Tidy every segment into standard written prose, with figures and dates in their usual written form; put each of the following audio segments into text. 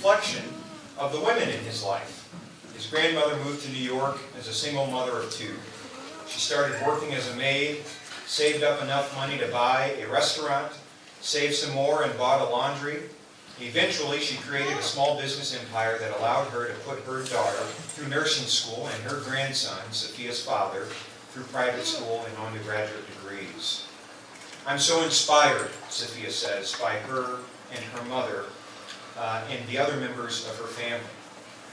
reflection of the women in his life. His grandmother moved to New York as a single mother of two. She started working as a maid, saved up enough money to buy a restaurant, saved some more and bought a laundry. Eventually, she created a small business empire that allowed her to put her daughter through nursing school and her grandson, Sofia's father, through private school and on to graduate degrees. I'm so inspired, Sofia says, by her and her mother and the other members of her family.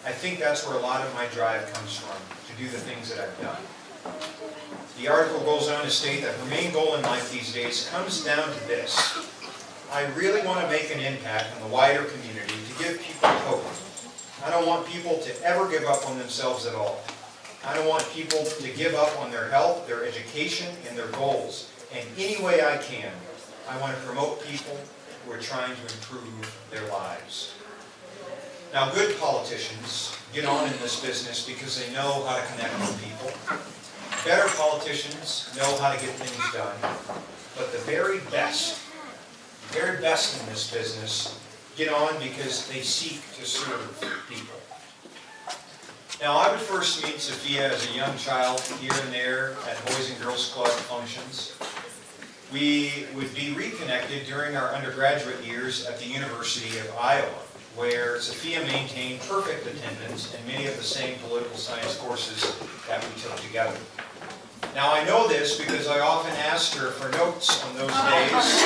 I think that's where a lot of my drive comes from, to do the things that I've done. The article goes on to state that her main goal in life these days comes down to this. I really want to make an impact on the wider community to give people hope. I don't want people to ever give up on themselves at all. I don't want people to give up on their health, their education, and their goals. And any way I can, I want to promote people who are trying to improve their lives. Now, good politicians get on in this business because they know how to connect with people. Better politicians know how to get things done. But the very best in this business get on because they seek to serve people. Now, I would first meet Sofia as a young child here and there at Boys and Girls Club functions. We would be reconnected during our undergraduate years at the University of Iowa, where Sofia maintained perfect attendance in many of the same political science courses that we took together. Now, I know this because I often asked her for notes on those days,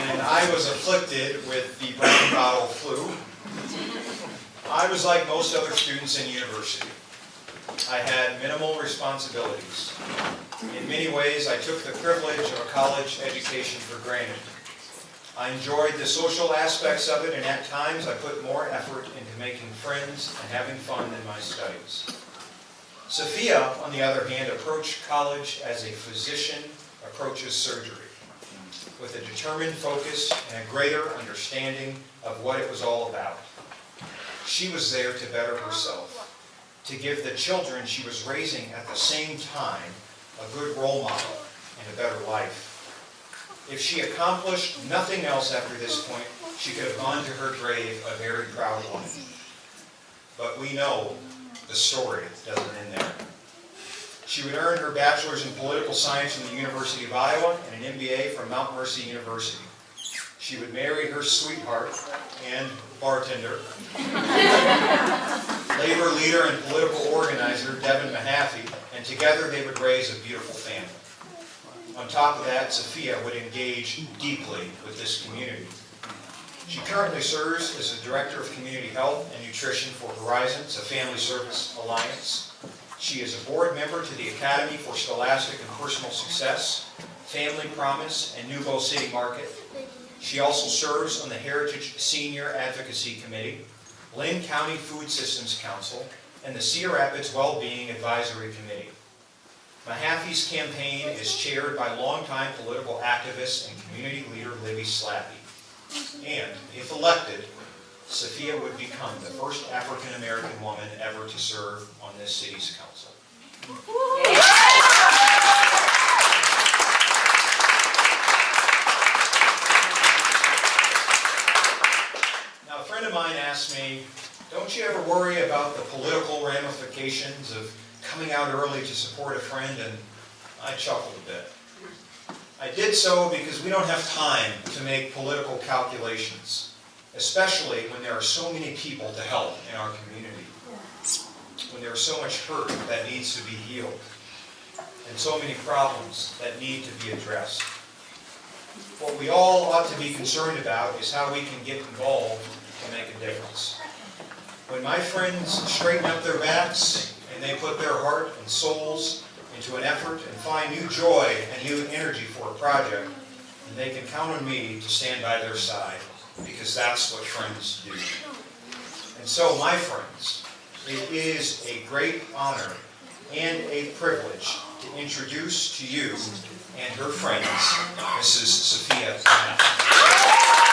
and I was afflicted with the brown bottle flu. I was like most other students in university. I had minimal responsibilities. In many ways, I took the privilege of a college education for granted. I enjoyed the social aspects of it, and at times I put more effort into making friends and having fun than my studies. Sofia, on the other hand, approached college as a physician approaches surgery, with a determined focus and a greater understanding of what it was all about. She was there to better herself, to give the children she was raising at the same time a good role model and a better life. If she accomplished nothing else after this point, she could have gone to her grave a very proud woman. But we know the story doesn't end there. She would earn her bachelor's in political science from the University of Iowa and an MBA from Mount Mercy University. She would marry her sweetheart and bartender, labor leader and political organizer Devin Mehaffey, and together they would raise a beautiful family. On top of that, Sofia would engage deeply with this community. She currently serves as the Director of Community Health and Nutrition for Horizons, a family service alliance. She is a board member to the Academy for Scholastic and Personal Success, Family Promise, and Nouveau City Market. She also serves on the Heritage Senior Advocacy Committee, Lynn County Food Systems Council, and the Cedar Rapids Wellbeing Advisory Committee. Mehaffey's campaign is chaired by longtime political activist and community leader Libby Slappy. And, if elected, Sofia would become the first African-American woman ever to serve on this city's council. Now, a friend of mine asked me, don't you ever worry about the political ramifications of coming out early to support a friend? And I chuckled a bit. I did so because we don't have time to make political calculations, especially when there are so many people to help in our community, when there is so much hurt that needs to be healed, and so many problems that need to be addressed. What we all ought to be concerned about is how we can get involved to make a difference. When my friends straighten up their backs and they put their heart and souls into an effort and find new joy and new energy for a project, and they can count on me to stand by their side, because that's what friends do. And so, my friends, it is a great honor and a privilege to introduce to you and her friends, Mrs. Sofia Mehafey.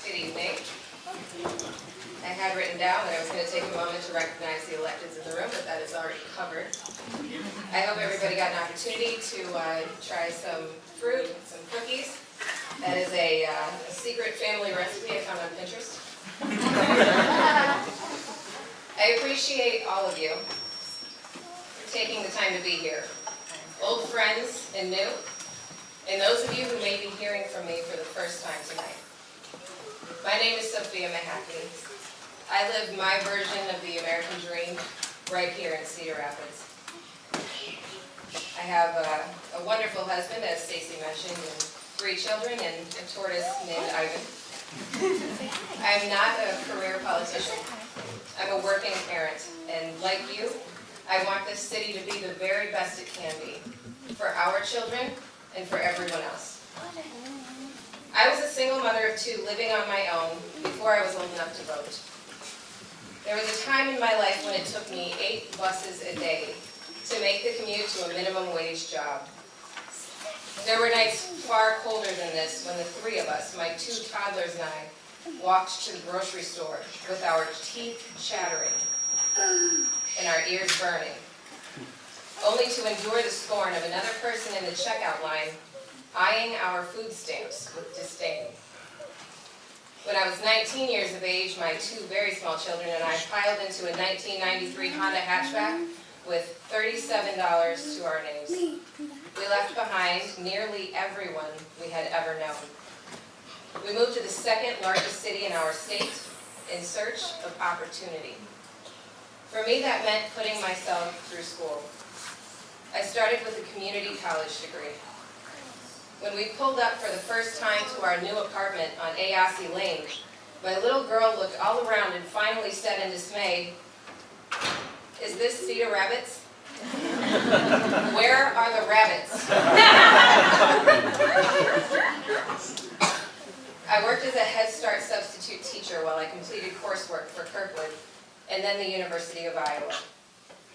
Good evening. had written down that I was going to take a moment to recognize the electeds in the room, but that is already covered. I hope everybody got an opportunity to try some fruit, some cookies. That is a secret family recipe I found on Pinterest. I appreciate all of you for taking the time to be here. Old friends and new, and those of you who may be hearing from me for the first time tonight. My name is Sofia Mehaffey. I live my version of the American dream right here in Cedar Rapids. I have a wonderful husband, as Stacy mentioned, and 3 children and a tortoise named Ivan. I'm not a career politician. I'm a working parent, and like you, I want this city to be the very best it can be for our children and for everyone else. I was a single mother of 2 living on my own before I was old enough to vote. There was a time in my life when it took me 8 buses a day to make the commute to a minimum wage job. There were nights far colder than this when the 3 of us, my 2 toddlers and I, walked to the grocery store with our teeth chattering and our ears burning, only to endure the scorn of another person in the checkout line eyeing our food stamps with disdain. When I was 19 years of age, my 2 very small children and I piled into a 1993 Honda hatchback with $37 to our names. We left behind nearly everyone we had ever known. We moved to the 2nd largest city in our state in search of opportunity. For me, that meant putting myself through school. I started with a community college degree. When we pulled up for the first time to our new apartment on Ayasi Lane, my little girl looked all around and finally said in dismay, "Is this Cedar Rapids? Where are the rabbits?" I worked as a Head Start substitute teacher while I completed coursework for Kirkwood and then the University of Iowa.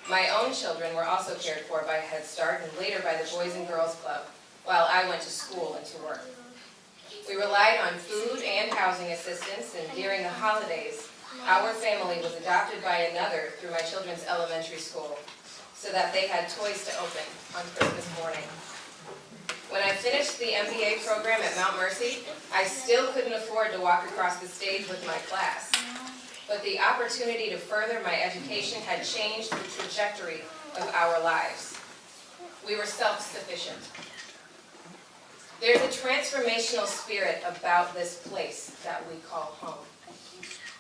My own children were also cared for by Head Start and later by the Boys and Girls Club, while I went to school and to work. We relied on food and housing assistance, and during the holidays, our family was adopted by another through my children's elementary school, so that they had toys to open on Christmas morning. When I finished the MBA program at Mount Mercy, I still couldn't afford to walk across the stage with my class. But the opportunity to further my education had changed the trajectory of our lives. We were self-sufficient. There's a transformational spirit about this place that we call home.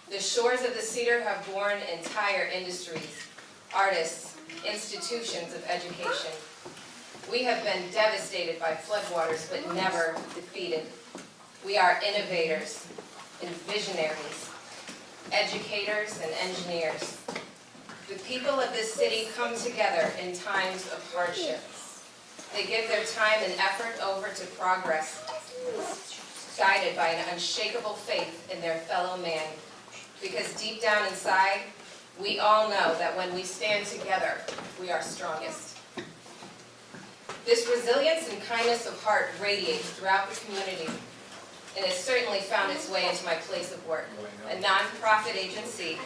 The shores of the Cedar have borne entire industries, artists, institutions of education. We have been devastated by floodwaters, but never defeated. We are innovators and visionaries, educators and engineers. The people of this city come together in times of hardship. They give their time and effort over to progress, guided by an unshakable faith in their fellow man. Because deep down inside, we all know that when we stand together, we are strongest. This resilience and kindness of heart radiates throughout the community, and has certainly found its way into my place of work, a nonprofit agency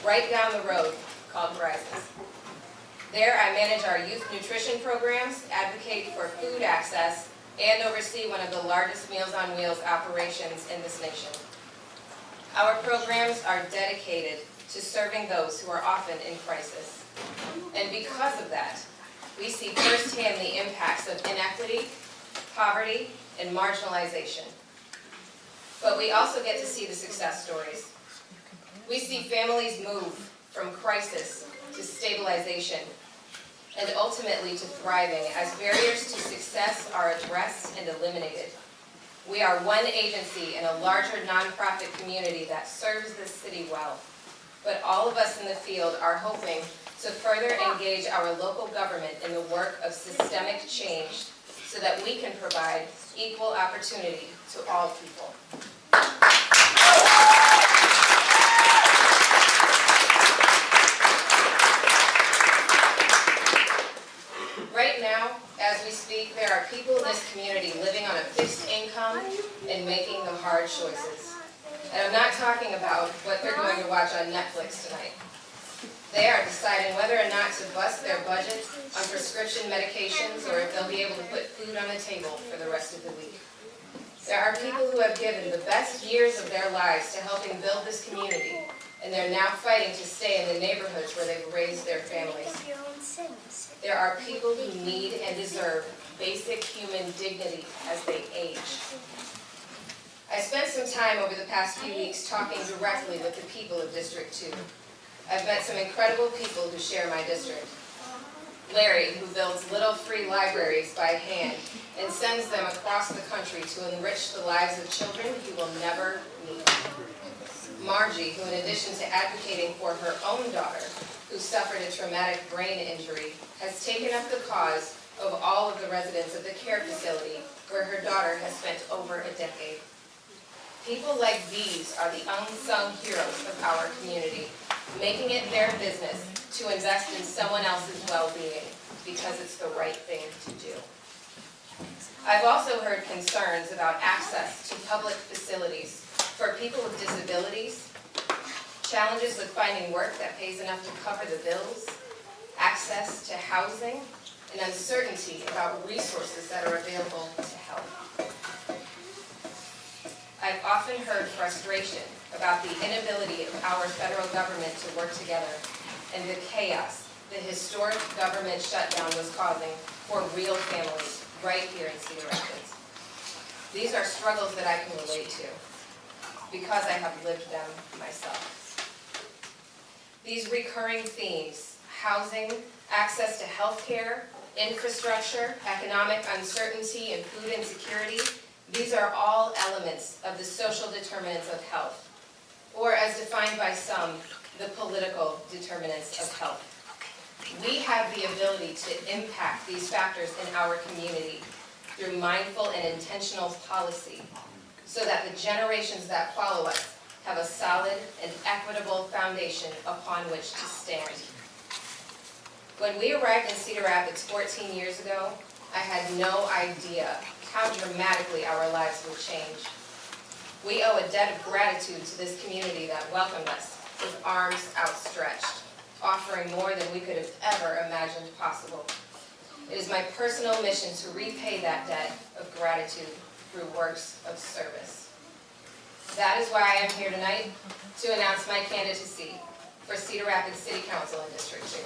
right down the road called Horizons. There, I manage our youth nutrition programs, advocate for food access, and oversee one of the largest Meals on Wheels operations in this nation. Our programs are dedicated to serving those who are often in crisis. And because of that, we see firsthand the impacts of inequity, poverty, and marginalization. But we also get to see the success stories. We see families move from crisis to stabilization, and ultimately to thriving as barriers to success are addressed and eliminated. We are one agency in a larger nonprofit community that serves this city well. But all of us in the field are hoping to further engage our local government in the work of systemic change so that we can provide equal opportunity to all people. Right now, as we speak, there are people in this community living on a fixed income and making the hard choices. And I'm not talking about what they're going to watch on Netflix tonight. They are deciding whether or not to bust their budget on prescription medications or if they'll be able to put food on the table for the rest of the week. There are people who have given the best years of their lives to helping build this community, and they're now fighting to stay in the neighborhoods where they've raised their families. There are people who need and deserve basic human dignity as they age. I spent some time over the past few weeks talking directly with the people of District 2. I've met some incredible people who share my district. Larry, who builds little free libraries by hand and sends them across the country to enrich the lives of children he will never meet. Margie, who in addition to advocating for her own daughter, who suffered a traumatic brain injury, has taken up the cause of all of the residents of the care facility where her daughter has spent over a decade. People like these are the unsung heroes of our community, making it their business to invest in someone else's well-being because it's the right thing to do. I've also heard concerns about access to public facilities for people with disabilities, challenges with finding work that pays enough to cover the bills, access to housing, and uncertainty about resources that are available to help. I've often heard frustration about the inability of our federal government to work together and the chaos the historic government shutdown was causing for real families right here in Cedar Rapids. These are struggles that I can relate to because I have lived them myself. These recurring themes, housing, access to health care, infrastructure, economic uncertainty, and food insecurity, these are all elements of the social determinants of health, or as defined by some, the political determinants of health. We have the ability to impact these factors in our community through mindful and intentional policy so that the generations that follow us have a solid and equitable foundation upon which to stand. When we arrived in Cedar Rapids 14 years ago, I had no idea how dramatically our lives would change. We owe a debt of gratitude to this community that welcomed us with arms outstretched, offering more than we could have ever imagined possible. It is my personal mission to repay that debt of gratitude through works of service. That is why I am here tonight to announce my candidacy for Cedar Rapids City Council in District 2.